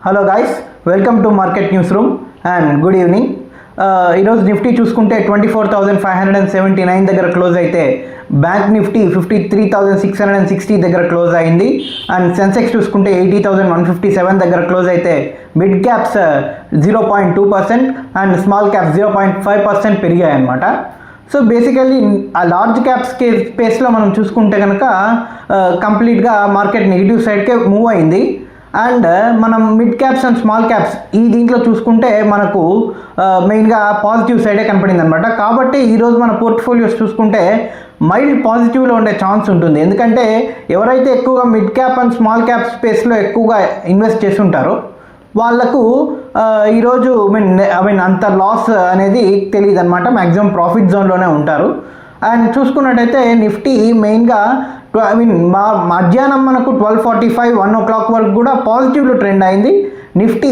Hello guys, welcome to market news room and good evening. ఈరోజు Nifty చూసుకుంటే 24,579 దగ్గర close అయితే బ్యాంక్ నిఫ్టీ 53,660 దగ్గర క్లోజ్ అయింది. అండ్ సెన్సెక్స్ చూసుకుంటే 80,157 దగ్గర క్లోజ్ అయితే mid caps 0.2% and small caps 0.5% పెరిగాయి అన్నమాట. సో బేసికల్లీ ఆ లార్జ్ క్యాప్స్ స్పేస్లో మనం చూసుకుంటే కనుక కంప్లీట్గా మార్కెట్ నెగిటివ్ సైడ్కే మూవ్ అయింది. అండ్ మనం mid caps and small caps ఈ దీంట్లో చూసుకుంటే మనకు మెయిన్గా పాజిటివ్ సైడే కనపడింది అనమాట. కాబట్టి ఈరోజు మన పోర్ట్ఫోలియోస్ చూసుకుంటే మైల్డ్ పాజిటివ్లో ఉండే ఛాన్స్ ఉంటుంది. ఎందుకంటే ఎవరైతే ఎక్కువగా mid cap and small cap స్పేస్లో ఎక్కువగా ఇన్వెస్ట్ చేస్తుంటారో వాళ్ళకు ఈరోజు అంత లాస్ అనేది తెలియదు అనమాట. మ్యాక్సిమం ప్రాఫిట్ జోన్లోనే ఉంటారు. అండ్ చూసుకున్నట్టయితే నిఫ్టీ మెయిన్గా మధ్యాహ్నం మనకు 12:45 1 o'clock వరకు కూడా పాజిటివ్లో ట్రెండ్ అయింది. నిఫ్టీ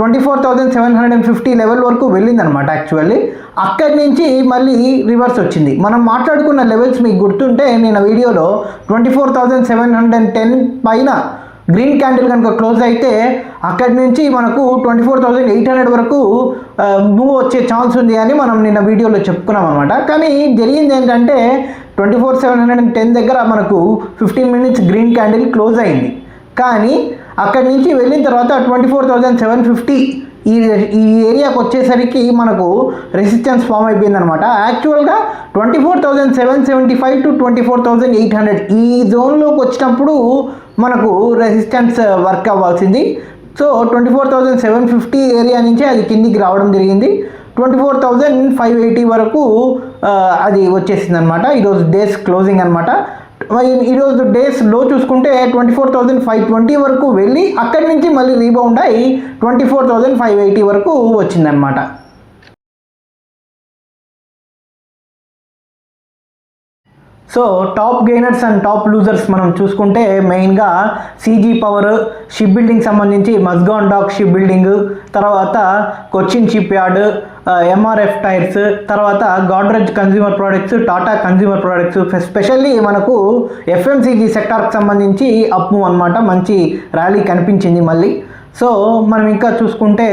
24,750 లెవెల్ వరకు వెళ్ళిందనమాట. యాక్చువల్లీ అక్కడి నుంచి మళ్ళీ రివర్స్ వచ్చింది. మనం మాట్లాడుకున్న లెవెల్స్ మీకు గుర్తుంటే నేను వీడియోలో 24,710 పైన గ్రీన్ క్యాండిల్ కనుక క్లోజ్ అయితే అక్కడి నుంచి మనకు 24,800 వరకు మూవ్ వచ్చే ఛాన్స్ ఉంది అని మనం నిన్న వీడియోలో చెప్పుకున్నాం అనమాట. కానీ జరిగింది ఏంటంటే 24,710 దగ్గర మనకు 15 minutes గ్రీన్ క్యాండిల్ క్లోజ్ అయింది. కానీ అక్కడి నుంచి వెళ్ళిన తర్వాత 24,750 ఈ ఏరియాకి వచ్చేసరికి మనకు రెసిస్టెన్స్ ఫామ్ అయిపోయింది అనమాట. యాక్చువల్గా 24,775 to 24,800 ఈ జోన్లోకి వచ్చినప్పుడు మనకు రెసిస్టెన్స్ వర్క్ అవ్వాల్సింది. సో 24,750 ఏరియా నుంచి అది కిందికి రావడం జరిగింది. 24,580 వరకు అది వచ్చేసింది అనమాట. ఈరోజు డేస్ క్లోజింగ్ అనమాట. ఈరోజు డేస్ లో చూసుకుంటే 24,520 వరకు వెళ్ళి అక్కడి నుంచి మళ్ళీ రీబౌండ్ అయ్యి 24,580 వరకు వచ్చిందనమాట. So top gainers and top losers మనం చూసుకుంటే మెయిన్గా సీజీ పవర్, షిప్ బిల్డింగ్ సంబంధించి మస్గాన్ డాక్ షిప్ బిల్డింగ్, తర్వాత Cochin shipyard, MRF tyres, తర్వాత Godrej consumer products, Tata consumer products, specially మనకు ఎఫ్ఎంసీజీ సెక్టార్కి సంబంధించి అప్ మూవ్ అనమాట. మంచి ర్యాలీ కనిపించింది మళ్ళీ. సో మనం ఇంకా చూసుకుంటే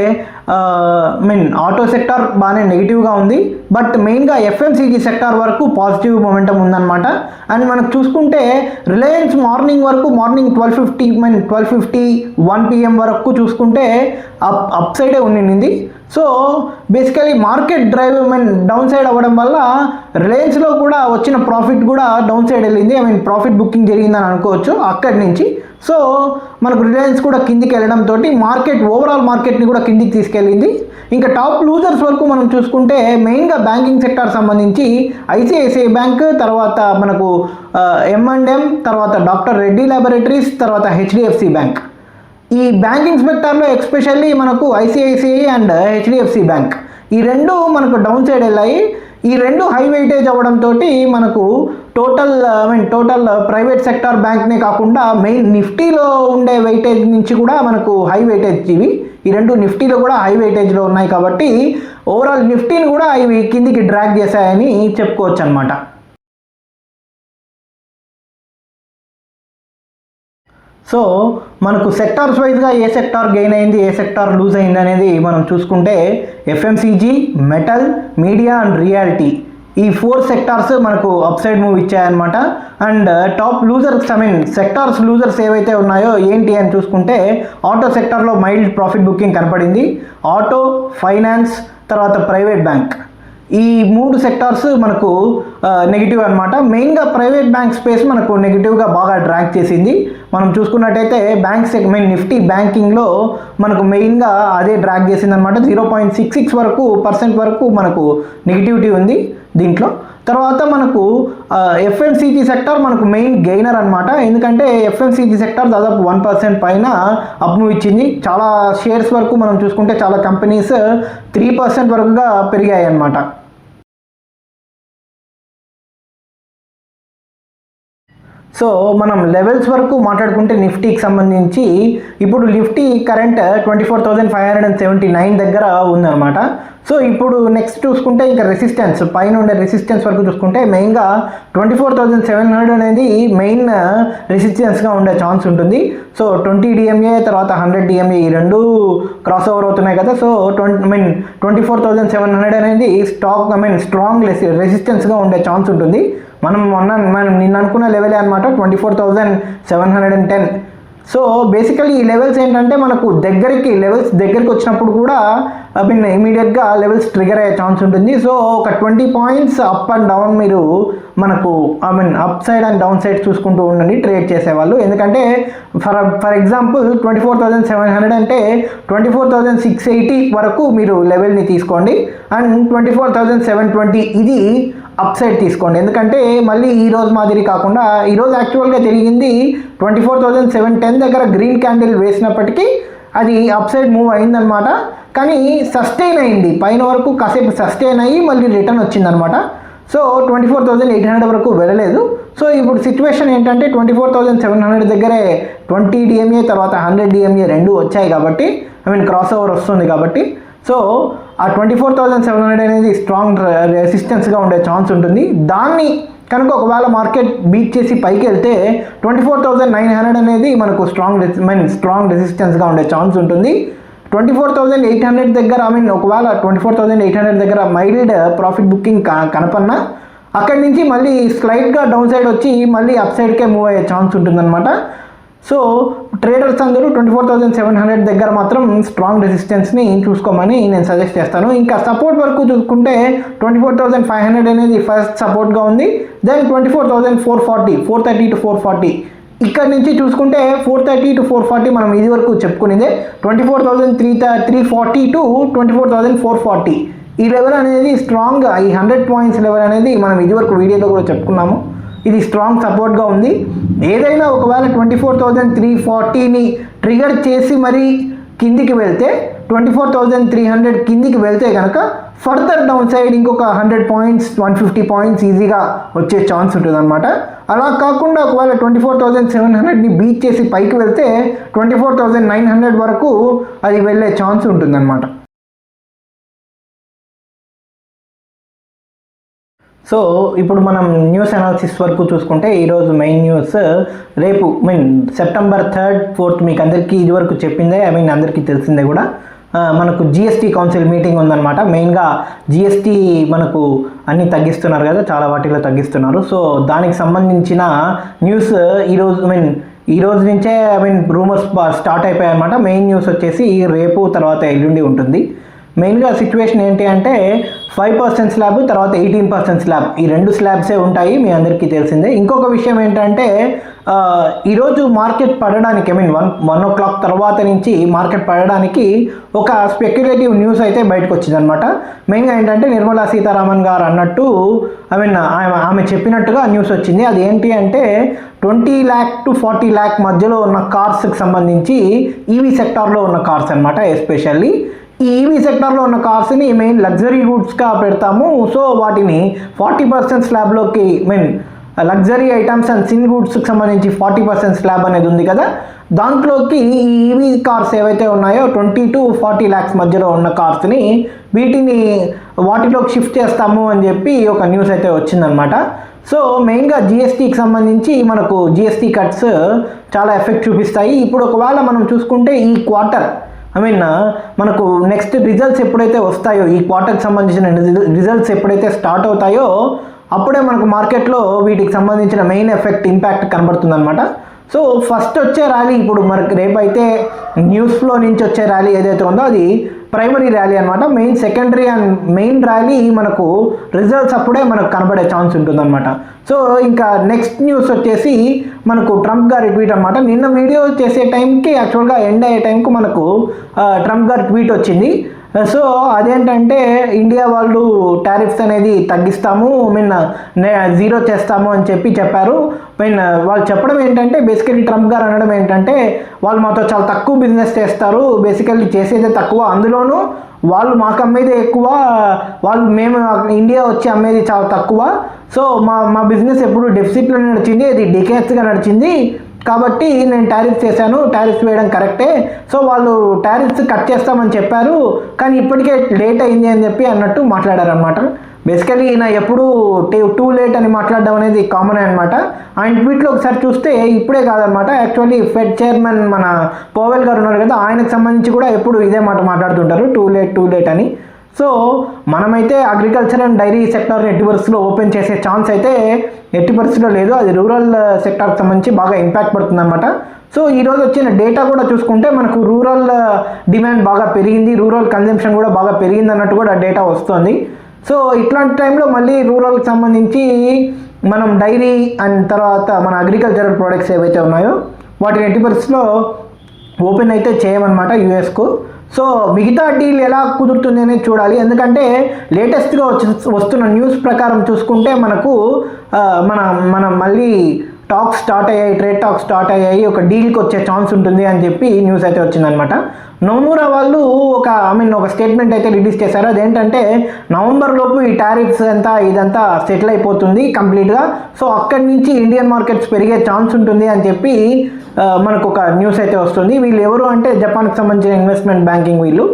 ఆటో సెక్టార్ బాగానే నెగిటివ్గా ఉంది. బట్ మెయిన్గా ఎఫ్ఎంసీజీ సెక్టార్ వరకు పాజిటివ్ మొమెంటం ఉందన్నమాట. అండ్ మనకు చూసుకుంటే రిలయన్స్ మార్నింగ్ 12:50 1 PM వరకు చూసుకుంటే అప్ సైడే ఉండింది. So basically market drive down side అవ్వడం వల్ల రిలయన్స్లో కూడా వచ్చిన ప్రాఫిట్ కూడా డౌన్ సైడ్ వెళ్ళింది. ప్రాఫిట్ బుకింగ్ జరిగిందని అనుకోవచ్చు అక్కడి నుంచి. సో మనకు రిలయన్స్ కూడా కిందికి వెళ్ళడంతో మార్కెట్ ఓవరాల్ మార్కెట్ని కూడా కిందికి తీసుకెళ్ళింది. ఇంకా టాప్ లూజర్స్ వరకు మనం చూసుకుంటే మెయిన్గా బ్యాంకింగ్ సెక్టార్ సంబంధించి ఐసిఐసిఐ బ్యాంక్, తర్వాత మనకు M&M, తర్వాత డాక్టర్ రెడ్డి ల్యాబొరేటరీస్, తర్వాత హెచ్డిఎఫ్సి బ్యాంక్. ఈ బ్యాంకింగ్ సెక్టార్లో ఎస్పెషల్లీ మనకు ఐసిఐసిఐ అండ్ హెచ్డిఎఫ్సి బ్యాంక్ ఈ రెండు మనకు డౌన్ సైడ్ వెళ్ళాయి. ఈ రెండు హై వెయిటేజ్ అవ్వడంతో మనకు టోటల్ ప్రైవేట్ సెక్టార్ బ్యాంక్నే కాకుండా మెయిన్ నిఫ్టీలో ఉండే వెయిటేజ్ నుంచి కూడా మనకు హై వెయిటేజ్ ఈ రెండు నిఫ్టీలో కూడా హై వెయిటేజ్లో ఉన్నాయి. కాబట్టి ఓవరాల్ నిఫ్టీని కూడా ఇవి కిందికి డ్రాగ్ చేశాయని చెప్పుకోవచ్చు అనమాట. సో మనకు సెక్టార్స్ వైజ్గా ఏ సెక్టార్ గెయిన్ అయింది, ఏ సెక్టార్ లూజ్ అయింది అనేది మనం చూసుకుంటే FMCG, metal, media and realty ఈ 4 సెక్టార్స్ మనకు అప్ సైడ్ మూవ్ ఇచ్చాయన్నమాట. And top losers sectors losers ఏవైతే ఉన్నాయో ఏంటి అని చూసుకుంటే ఆటో సెక్టార్లో మైల్డ్ ప్రాఫిట్ బుకింగ్ కనపడింది. ఆటో, ఫైనాన్స్, తర్వాత ప్రైవేట్ బ్యాంక్ ఈ 3 సెక్టార్స్ మనకు నెగిటివ్ అనమాట. మెయిన్గా ప్రైవేట్ బ్యాంక్ స్పేస్ మనకు నెగిటివ్గా బాగా డ్రాగ్ చేసింది. మనం చూసుకున్నట్టయితే నిఫ్టీ బ్యాంకింగ్లో మనకు మెయిన్గా అదే డ్రాగ్ చేసింది అనమాట. 0.66% వరకు మనకు నెగిటివిటీ ఉంది దీంట్లో. తర్వాత మనకు ఎఫ్ఎంసీజీ సెక్టార్ మనకు మెయిన్ గెయినర్ అనమాట. ఎందుకంటే ఎఫ్ఎంసీజీ సెక్టార్ దాదాపు 1% పైన అప్ మూవ్ ఇచ్చింది. చాలా షేర్స్ వరకు మనం చూసుకుంటే చాలా కంపెనీస్ 3% వరకుగా పెరిగాయి అన్నమాట. సో మనం లెవెల్స్ వరకు మాట్లాడుకుంటే నిఫ్టీకి సంబంధించి ఇప్పుడు నిఫ్టీ కరెంట్ 24,579 దగ్గర ఉందన్నమాట. సో ఇప్పుడు నెక్స్ట్ చూసుకుంటే ఇంకా రెసిస్టెన్స్ పైన ఉండే రెసిస్టెన్స్ వరకు చూసుకుంటే మెయిన్గా 24,700 అనేది మెయిన్ రెసిస్టెన్స్గా ఉండే ఛాన్స్ ఉంటుంది. సో 20 DMA తర్వాత 100 DMA ఈ రెండు క్రాస్ ఓవర్ అవుతున్నాయి కదా. సో 24,700 అనేది స్ట్రాంగ్ రెసిస్టెన్స్గా ఉండే ఛాన్స్ ఉంటుంది. మనం నిన్న అనుకున్న లెవెలే అనమాట 24,710. సో బేసికలీ ఈ లెవెల్స్ ఏంటంటే మనకు లెవెల్స్ దగ్గరికి వచ్చినప్పుడు కూడా ఇమీడియట్గా లెవెల్స్ ట్రిగర్ అయ్యే ఛాన్స్ ఉంటుంది. సో ఒక 20 పాయింట్స్ అప్ అండ్ డౌన్ మీరు మనకు up side and down side చూసుకుంటూ ఉండండి ట్రేడ్ చేసేవాళ్ళు. ఎందుకంటే ఫర్ ఎగ్జాంపుల్ 24,700 అంటే 24,680 వరకు మీరు లెవెల్ని తీసుకోండి అండ్ 24,720 ఇది అప్ సైడ్ తీసుకోండి. ఎందుకంటే మళ్ళీ ఈరోజు మాదిరి కాకుండా ఈరోజు యాక్చువల్గా జరిగింది 24,710 దగ్గర గ్రీన్ క్యాండిల్ వేసినప్పటికీ అది అప్ సైడ్ మూవ్ అయిందనమాట. కానీ సస్టైన్ అయింది పైన వరకు కాసేపు సస్టైన్ అయ్యి మళ్ళీ రిటర్న్ వచ్చిందనమాట. సో 24,800 వరకు వెళ్ళలేదు. సో ఇప్పుడు సిచ్యువేషన్ ఏంటంటే 24,700 దగ్గరే 20 DMA తర్వాత 100 DMA రెండు వచ్చాయి కాబట్టి క్రాస్ ఓవర్ వస్తుంది కాబట్టి సో ఆ 24,700 అనేది స్ట్రాంగ్ రెసిస్టెన్స్గా ఉండే ఛాన్స్ ఉంటుంది. దాన్ని కనుక ఒకవేళ మార్కెట్ బీట్ చేసి పైకి వెళ్తే 24,900 అనేది మనకు స్ట్రాంగ్ రెసిస్టెన్స్గా ఉండే ఛాన్స్ ఉంటుంది. 24,800 దగ్గర ఒకవేళ 24,800 దగ్గర మైల్డ్ ప్రాఫిట్ బుకింగ్ కనపన్నా అక్కడి నుంచి మళ్ళీ స్లైడ్గా డౌన్ సైడ్ వచ్చి మళ్ళీ అప్ సైడ్కే మూవ్ అయ్యే ఛాన్స్ ఉంటుందన్నమాట. సో ట్రేడర్స్ అందరూ 24,700 దగ్గర మాత్రం స్ట్రాంగ్ రెసిస్టెన్స్ని చూసుకోమని నేను సజెస్ట్ చేస్తాను. ఇంకా సపోర్ట్ వరకు చూసుకుంటే 24,500 అనేది ఫస్ట్ సపోర్ట్గా ఉంది. దెన్ 24,440 430 to 440 ఇక్కడ నుంచి చూసుకుంటే 430 to 440 మనం ఇది వరకు చెప్పుకునేదే 24,340 to 24,440 ఈ లెవెల్ అనేది స్ట్రాంగ్. ఈ 100 పాయింట్స్ లెవెల్ అనేది మనం ఇది వరకు వీడియోలో కూడా చెప్పుకున్నాము. ఇది స్ట్రాంగ్ సపోర్ట్గా ఉంది. ఏదైనా ఒకవేళ 24,340ని ట్రిగర్ చేసి మరీ కిందికి వెళ్తే 24,300 కిందికి వెళ్తే కనుక ఫర్దర్ డౌన్ సైడ్ ఇంకొక 100 పాయింట్స్ 150 పాయింట్స్ ఈజీగా వచ్చే ఛాన్స్ ఉంటుంది అనమాట. అలా కాకుండా ఒకవేళ 24,700ని బీట్ చేసి పైకి వెళ్తే 24,900 వరకు అది వెళ్ళే ఛాన్స్ ఉంటుందన్నమాట. సో ఇప్పుడు మనం న్యూస్ అనాలిసిస్ వరకు చూసుకుంటే ఈరోజు మెయిన్ న్యూస్ రేపు సెప్టెంబర్ 3rd 4th మీకు అందరికీ ఇది వరకు చెప్పిందే అందరికీ తెలిసిందే కూడా మనకు జిఎస్టీ కౌన్సిల్ మీటింగ్ ఉందన్నమాట. మెయిన్గా జిఎస్టీ మనకు అన్నీ తగ్గిస్తున్నారు కదా, చాలా వాటిలో తగ్గిస్తున్నారు. సో దానికి సంబంధించిన న్యూస్ ఈరోజు నుంచే రూమర్స్ స్టార్ట్ అయిపోయాయి అన్నమాట. మెయిన్ న్యూస్ వచ్చేసి రేపు తర్వాత ఎల్లుండి ఉంటుంది. మెయిన్గా సిచ్యువేషన్ ఏంటి అంటే 5% స్లాబ్ తర్వాత 18% స్లాబ్ ఈ రెండు స్లాబ్సే ఉంటాయి, మీ అందరికీ తెలిసిందే. ఇంకొక విషయం ఏంటంటే ఈరోజు మార్కెట్ పడడానికి 1 o'clock తర్వాత నుంచి మార్కెట్ పడడానికి ఒక స్పెక్యులేటివ్ న్యూస్ అయితే బయటకు వచ్చిందనమాట. మెయిన్గా ఏంటంటే నిర్మలా సీతారామన్ గారు అన్నట్టు ఆమె చెప్పినట్టుగా న్యూస్ వచ్చింది. అది ఏంటి అంటే 20 lakh to 40 lakh మధ్యలో ఉన్న కార్స్కి సంబంధించి ఈవీ సెక్టార్లో ఉన్న కార్స్ అనమాట. ఎస్పెషల్లీ ఈ ఈవీ సెక్టార్లో ఉన్న కార్స్ని మెయిన్ లగ్జరీ గూడ్స్గా పెడతాము. సో వాటిని 40% స్లాబ్లోకి లగ్జరీ ఐటమ్స్ అండ్ సిన్ గూడ్స్కి సంబంధించి 40% స్లాబ్ అనేది ఉంది కదా, దాంట్లోకి ఈ ఈవీ కార్స్ ఏవైతే ఉన్నాయో 20 to 40 lakhs మధ్యలో ఉన్న కార్స్ని వాటిలోకి షిఫ్ట్ చేస్తాము అని చెప్పి ఒక న్యూస్ అయితే వచ్చిందనమాట. సో మెయిన్గా జిఎస్టీకి సంబంధించి మనకు జిఎస్టీ కట్స్ చాలా ఎఫెక్ట్ చూపిస్తాయి. ఇప్పుడు ఒకవేళ మనం చూసుకుంటే ఈ క్వార్టర్ మనకు నెక్స్ట్ రిజల్ట్స్ ఎప్పుడైతే వస్తాయో, ఈ క్వార్టర్కి సంబంధించిన రిజల్ట్స్ ఎప్పుడైతే స్టార్ట్ అవుతాయో అప్పుడే మనకు మార్కెట్లో వీటికి సంబంధించిన మెయిన్ ఎఫెక్ట్ ఇంపాక్ట్ కనబడుతుంది అనమాట. సో ఫస్ట్ వచ్చే ర్యాలీ ఇప్పుడు మనకి రేపైతే న్యూస్లో నుంచి వచ్చే ర్యాలీ ఏదైతే ఉందో అది ప్రైమరీ ర్యాలీ అనమాట. సెకండరీ అండ్ మెయిన్ ర్యాలీ మనకు రిజల్ట్స్ అప్పుడే మనకు కనబడే ఛాన్స్ ఉంటుందన్నమాట. సో ఇంకా నెక్స్ట్ న్యూస్ వచ్చేసి మనకు ట్రంప్ గారి ట్వీట్ అనమాట. నిన్న వీడియో చేసే టైంకి యాక్చువల్గా ఎండ్ అయ్యే టైంకు మనకు ట్రంప్ గారి ట్వీట్ వచ్చింది. సో అదేంటంటే ఇండియా వాళ్ళు టారిఫ్స్ అనేది తగ్గిస్తాము, జీరో చేస్తాము అని చెప్పారు. వాళ్ళు చెప్పడం ఏంటంటే బేసికలీ ట్రంప్ గారు అనడం ఏంటంటే వాళ్ళు మాతో చాలా తక్కువ బిజినెస్ చేస్తారు, బేసికల్లీ చేసేదే తక్కువ, అందులోనూ వాళ్ళు మాకు అమ్మేది ఎక్కువ, మేము ఇండియా వచ్చి అమ్మేది చాలా తక్కువ. సో మా బిజినెస్ ఎప్పుడు డెఫిసిట్లో నడిచింది, అది డికేట్స్గా నడిచింది. కాబట్టి నేను టారిఫ్స్ చేశాను, టారిఫ్స్ వేయడం కరెక్టే, సో వాళ్ళు టారిఫ్స్ కట్ చేస్తామని చెప్పారు కానీ ఇప్పటికే లేట్ అయింది అని చెప్పి అన్నట్టు మాట్లాడారనమాట. బేసికలీ ఈయన ఎప్పుడు టూ లేట్ అని మాట్లాడడం అనేది కామన్ అనమాట. ఆయన ట్వీట్లో ఒకసారి చూస్తే ఇప్పుడే కాదనమాట, యాక్చువల్లీ ఫెడ్ చైర్మన్ మన పవెల్ గారు ఉన్నారు కదా, ఆయనకు సంబంధించి కూడా ఎప్పుడు ఇదే మాట మాట్లాడుతుంటారు, టూ లేట్ అని. సో మనమైతే అగ్రికల్చర్ అండ్ డైరీ సెక్టార్ని ఎట్టి పరిస్థితుల్లో ఓపెన్ చేసే ఛాన్స్ అయితే ఎట్టి పరిస్థితుల్లో లేదు, అది రూరల్ సెక్టార్కి సంబంధించి బాగా ఇంపాక్ట్ పడుతుంది అనమాట. సో ఈరోజు వచ్చిన డేటా కూడా చూసుకుంటే మనకు రూరల్ డిమాండ్ బాగా పెరిగింది, రూరల్ కన్జంప్షన్ కూడా బాగా పెరిగింది అన్నట్టు కూడా డేటా వస్తుంది. సో ఇట్లాంటి టైంలో మళ్ళీ రూరల్కి సంబంధించి మనం డైరీ అండ్ తర్వాత మన అగ్రికల్చరల్ ప్రోడక్ట్స్ ఏవైతే ఉన్నాయో వాటిని ఎట్టి పరిస్థితుల్లో ఓపెన్ అయితే చేయమన్నమాట యూఎస్కు. సో మిగతా డీల్ ఎలా కుదురుతుంది అనేది చూడాలి, ఎందుకంటే లేటెస్ట్గా వస్తున్న న్యూస్ ప్రకారం చూసుకుంటే మనకు మనం మళ్ళీ టాక్స్ స్టార్ట్ అయ్యాయి, ట్రేడ్ టాక్స్ స్టార్ట్ అయ్యాయి, ఒక డీల్కి వచ్చే ఛాన్స్ ఉంటుంది అని చెప్పి న్యూస్ అయితే వచ్చిందనమాట. నొమూరా వాళ్ళు ఒక స్టేట్మెంట్ అయితే రిలీజ్ చేశారు, అదేంటంటే నవంబర్ లోపు ఈ టారిఫ్స్ ఇదంతా సెటిల్ అయిపోతుంది కంప్లీట్గా, సో అక్కడి నుంచి ఇండియన్ మార్కెట్స్ పెరిగే ఛాన్స్ ఉంటుంది అని చెప్పి మనకు ఒక న్యూస్ అయితే వస్తుంది. వీళ్ళు ఎవరు అంటే జపాన్కి సంబంధించిన ఇన్వెస్ట్మెంట్ బ్యాంకింగ్ వీళ్ళు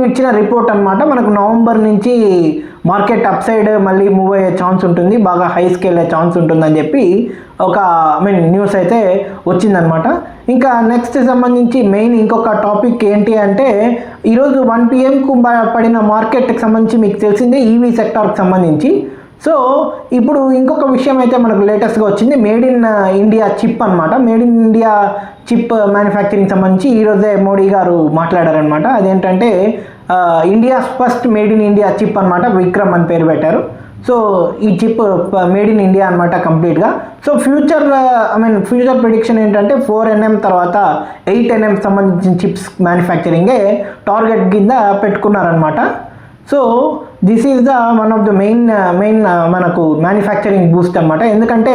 ఇచ్చిన రిపోర్ట్ అనమాట. మనకు నవంబర్ నుంచి మార్కెట్ అప్ సైడ్ మళ్ళీ మూవ్ అయ్యే ఛాన్స్ ఉంటుంది, బాగా హై స్కేల్ అయ్యే ఛాన్స్ ఉంటుందని చెప్పి న్యూస్ అయితే వచ్చిందనమాట. ఇంకా నెక్స్ట్ సంబంధించి మెయిన్ ఇంకొక టాపిక్ ఏంటి అంటే ఈరోజు 1 PM పడిన మార్కెట్కి సంబంధించి మీకు తెలిసిందే ఈవీ సెక్టార్కి సంబంధించి. సో ఇప్పుడు ఇంకొక విషయం అయితే మనకు లేటెస్ట్గా వచ్చింది, మేడ్ ఇన్ ఇండియా చిప్ అనమాట. Made in India chip manufacturing సంబంధించి ఈరోజే మోడీ గారు మాట్లాడారనమాట. అదేంటంటే India first made in India chip అనమాట, విక్రమ్ అని పేరు పెట్టారు. సో ఈ చిప్ మేడ్ ఇన్ ఇండియా అనమాట కంప్లీట్గా. సో ఫ్యూచర్ ప్రిడిక్షన్ ఏంటంటే 4nm తర్వాత 8nm సంబంధించిన చిప్స్ మ్యానుఫ్యాక్చరింగే టార్గెట్ కింద పెట్టుకున్నారనమాట. So this is one of the main మనకు మ్యానుఫ్యాక్చరింగ్ బూస్ట్ అనమాట, ఎందుకంటే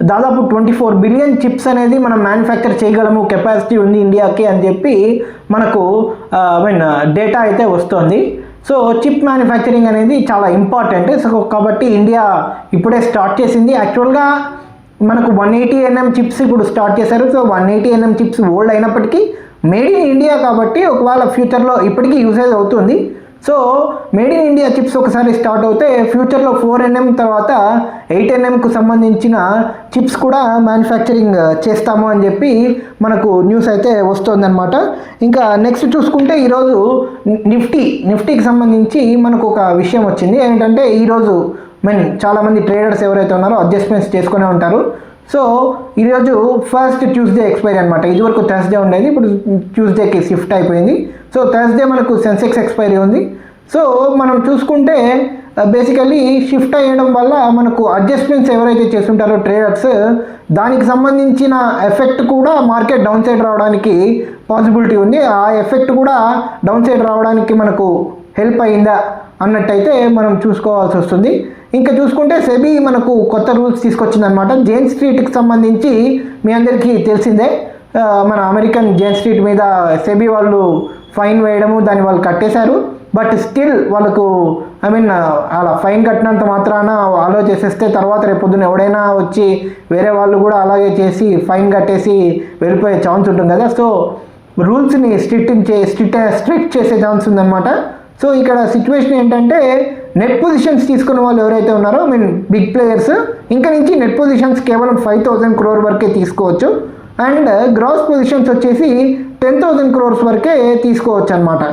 దాదాపు 24 బిలియన్ చిప్స్ అనేది మనం మ్యానుఫ్యాక్చర్ చేయగలము, కెపాసిటీ ఉంది ఇండియాకి అని చెప్పి మనకు డేటా అయితే వస్తుంది. సో చిప్ మ్యానుఫ్యాక్చరింగ్ అనేది చాలా ఇంపార్టెంట్. సో కాబట్టి ఇండియా ఇప్పుడే స్టార్ట్ చేసింది. యాక్చువల్గా మనకు 180nm చిప్స్ ఇప్పుడు స్టార్ట్ చేశారు. సో 180nm చిప్స్ ఓల్డ్ అయినప్పటికీ మేడ్ ఇన్ ఇండియా కాబట్టి ఒకవేళ ఫ్యూచర్లో ఇప్పటికీ యూసేజ్ అవుతుంది. So made in India chips ఒకసారి స్టార్ట్ అవుతే ఫ్యూచర్లో 4nm తర్వాత 8nmకు సంబంధించిన చిప్స్ కూడా మ్యానుఫ్యాక్చరింగ్ చేస్తాము అని చెప్పి మనకు న్యూస్ అయితే వస్తుందన్నమాట. ఇంకా నెక్స్ట్ చూసుకుంటే ఈరోజు నిఫ్టీకి సంబంధించి మనకు ఒక విషయం వచ్చింది. ఏంటంటే ఈరోజు చాలామంది ట్రేడర్స్ ఎవరైతే ఉన్నారో అడ్జస్ట్మెంట్స్ చేసుకునే ఉంటారు. సో ఈరోజు ఫస్ట్ ట్యూస్డే ఎక్స్పైరీ అనమాట, ఇదివరకు థర్స్డే ఉండేది, ఇప్పుడు ట్యూస్డేకి షిఫ్ట్ అయిపోయింది. సో థర్స్డే మనకు సెన్సెక్స్ ఎక్స్పైరీ ఉంది. సో మనం చూసుకుంటే బేసికలీ షిఫ్ట్ అయ్యడం వల్ల మనకు అడ్జస్ట్మెంట్స్ ఎవరైతే చేస్తుంటారో ట్రేడర్స్, దానికి సంబంధించిన ఎఫెక్ట్ కూడా మార్కెట్ డౌన్ సైడ్ రావడానికి పాసిబిలిటీ ఉంది. ఆ ఎఫెక్ట్ కూడా డౌన్ సైడ్ రావడానికి మనకు హెల్ప్ అయిందా అన్నట్టయితే మనం చూసుకోవాల్సి వస్తుంది. ఇంకా చూసుకుంటే సెబీ మనకు కొత్త రూల్స్ తీసుకొచ్చిందనమాట. జేన్ స్ట్రీట్కి సంబంధించి మీ అందరికీ తెలిసిందే, మన అమెరికన్ జేన్ స్ట్రీట్ మీద సెబీ వాళ్ళు ఫైన్ వేయడము, దాన్ని వాళ్ళు కట్టేశారు. బట్ స్టిల్ వాళ్ళకు అలా ఫైన్ కట్టినంత మాత్రాన అలో చేసేస్తే తర్వాత రేపొద్దున ఎవడైనా వచ్చి వేరే వాళ్ళు కూడా అలాగే చేసి ఫైన్ కట్టేసి వెళ్ళిపోయే ఛాన్స్ ఉంటుంది కదా. సో రూల్స్ని స్ట్రిక్ట్ చేసే ఛాన్స్ ఉందన్నమాట. సో ఇక్కడ సిచ్యువేషన్ ఏంటంటే నెట్ పొజిషన్స్ తీసుకున్న వాళ్ళు ఎవరైతే ఉన్నారో బిగ్ ప్లేయర్స్ ఇంకా నుంచి నెట్ పొజిషన్స్ కేవలం 5,000 crore వరకే తీసుకోవచ్చు, అండ్ గ్రాస్ పొజిషన్స్ వచ్చేసి 10,000 crores వరకే తీసుకోవచ్చు అనమాట.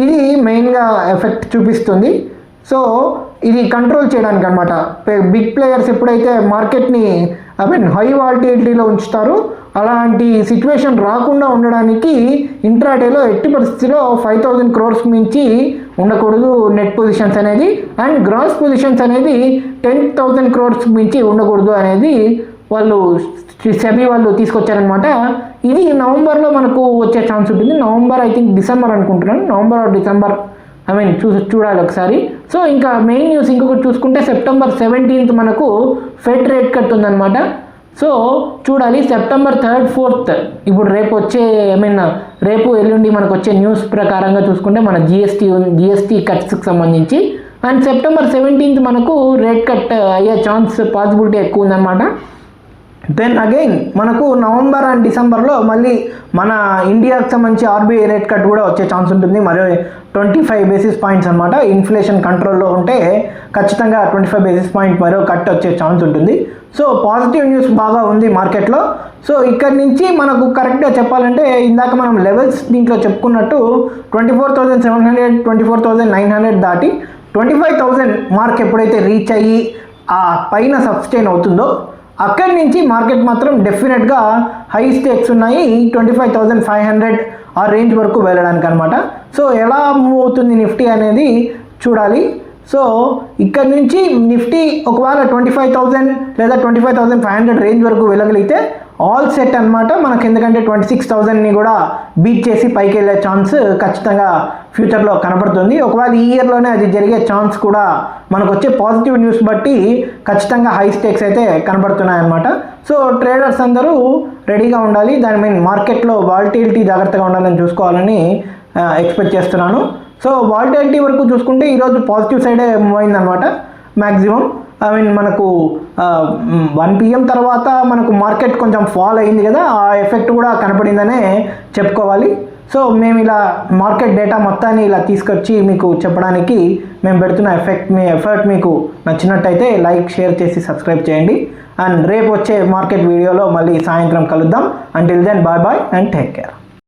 ఇది మెయిన్గా ఎఫెక్ట్ చూపిస్తుంది. సో ఇది కంట్రోల్ చేయడానికి అనమాట. బిగ్ ప్లేయర్స్ ఎప్పుడైతే మార్కెట్ని హై వాలటిలిటీలో ఉంచుతారో అలాంటి సిచ్యువేషన్ రాకుండా ఉండడానికి ఇంట్రాడేలో ఎట్టి పరిస్థితిలో 5,000 crores మించి ఉండకూడదు నెట్ పొజిషన్స్ అనేది, అండ్ గ్రాస్ పొజిషన్స్ అనేది 10,000 crores మించి ఉండకూడదు అనేది వాళ్ళు సెబీ వాళ్ళు తీసుకొచ్చారనమాట. ఇది నవంబర్లో మనకు వచ్చే ఛాన్స్ ఉంటుంది. నవంబర్ ఐ థింక్ డిసెంబర్ అనుకుంటున్నాను, నవంబర్ ఆర్ డిసెంబర్ చూడాలి ఒకసారి. సో ఇంకా మెయిన్ న్యూస్ ఇంకొకటి చూసుకుంటే September 17th మనకు ఫెడ్ రేట్ కట్ ఉందన్నమాట. సో చూడాలి September 3rd 4th ఇప్పుడు రేపు ఎల్లుండి మనకు వచ్చే న్యూస్ ప్రకారంగా చూసుకుంటే మన జిఎస్టీ కట్స్కి సంబంధించి, అండ్ September 17th మనకు రేట్ కట్ అయ్యే ఛాన్స్ పాసిబిలిటీ ఎక్కువ ఉందన్నమాట. దెన్ అగైన్ మనకు నవంబర్ అండ్ డిసెంబర్లో మళ్ళీ మన ఇండియాకి సంబంధించి ఆర్బీఐ రేట్ కట్ కూడా వచ్చే ఛాన్స్ ఉంటుంది. మరి 25 బేసిస్ పాయింట్స్ అనమాట. ఇన్ఫ్లేషన్ కంట్రోల్లో ఉంటే ఖచ్చితంగా 25 బేసిస్ పాయింట్ మరో కట్ వచ్చే ఛాన్స్ ఉంటుంది. సో పాజిటివ్ న్యూస్ బాగా ఉంది మార్కెట్లో. సో ఇక్కడ నుంచి మనకు కరెక్ట్గా చెప్పాలంటే ఇందాక మనం లెవెల్స్ దీంట్లో చెప్పుకున్నట్టు 24,700 24,900 దాటి 25,000 మార్క్ ఎప్పుడైతే రీచ్ అయ్యి ఆ పైన సబ్స్టైన్ అవుతుందో అక్కడి నుంచి మార్కెట్ మాత్రం డెఫినెట్గా హై స్టేక్స్ ఉన్నాయి 25,500 ఆ రేంజ్ వరకు వెళ్ళడానికి అనమాట. సో ఎలా మూవ్ అవుతుంది నిఫ్టీ అనేది చూడాలి. సో ఇక్కడ నుంచి నిఫ్టీ ఒకవేళ 25,000 లేదా 25,500 రేంజ్ వరకు వెళ్ళగలిగితే ఆల్ సెట్ అనమాట మనకు. ఎందుకంటే 26,000ని కూడా బీట్ చేసి పైకి వెళ్ళే ఛాన్స్ ఖచ్చితంగా ఫ్యూచర్లో కనబడుతుంది. ఒకవేళ ఈ ఇయర్లోనే అది జరిగే ఛాన్స్ కూడా మనకు వచ్చే పాజిటివ్ న్యూస్ బట్టి ఖచ్చితంగా హై స్టేక్స్ అయితే కనబడుతున్నాయి అన్నమాట. సో ట్రేడర్స్ అందరూ రెడీగా ఉండాలి. దాని మీన్ మార్కెట్లో వాలటిలిటీ జాగ్రత్తగా ఉండాలని చూసుకోవాలని ఎక్స్పెక్ట్ చేస్తున్నాను. సో వాలటిలిటీ వరకు చూసుకుంటే ఈరోజు పాజిటివ్ సైడే మూవ్ అయిందనమాట మ్యాక్సిమం. ఐ మీన్ మనకు 1 PM తర్వాత మనకు మార్కెట్ కొంచెం ఫాల్ అయింది కదా, ఆ ఎఫెక్ట్ కూడా కనపడిందనే చెప్పుకోవాలి. సో మేము ఇలా మార్కెట్ డేటా మొత్తాన్ని ఇలా తీసుకొచ్చి మీకు చెప్పడానికి మేము పెడుతున్న ఎఫర్ట్ మీకు నచ్చినట్టయితే లైక్ షేర్ చేసి సబ్స్క్రైబ్ చేయండి. అండ్ రేపు వచ్చే మార్కెట్ వీడియోలో మళ్ళీ సాయంత్రం కలుద్దాం. Until then bye bye and take care.